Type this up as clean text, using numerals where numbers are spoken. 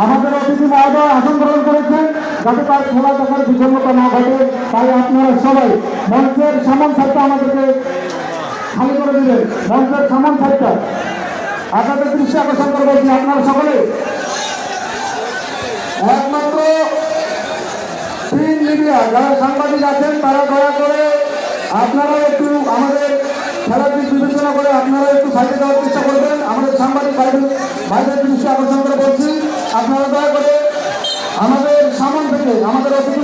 আমাদের অতিথি মহোদয় আসন গ্রহণ করেছেন যাতে তার খেলা দেখার বিষণ্ণতা না ঘটে, তাই আপনারা সবাই মঞ্চের সামন সাইডটা আমাদেরকে খালি করে দিবেন। মঞ্চের সামন সাইডটা আপনাদের দৃষ্টি আকর্ষণ করে বলছি, আপনারা সকলে একমাত্র প্রিন্ট মিডিয়া যারা সাংবাদিক আছেন তারা দয়া করে আপনারা একটু আমাদের খেলার দিক বিবেচনা করে আপনারা একটু সাইডে দেওয়ার চেষ্টা করবেন। আমাদের সাংবাদিক ভাইদের দৃষ্টি আকর্ষণ করে বলছি, আপনারা দয়া করে আমাদের সামন থেকে আমাদের অতিথি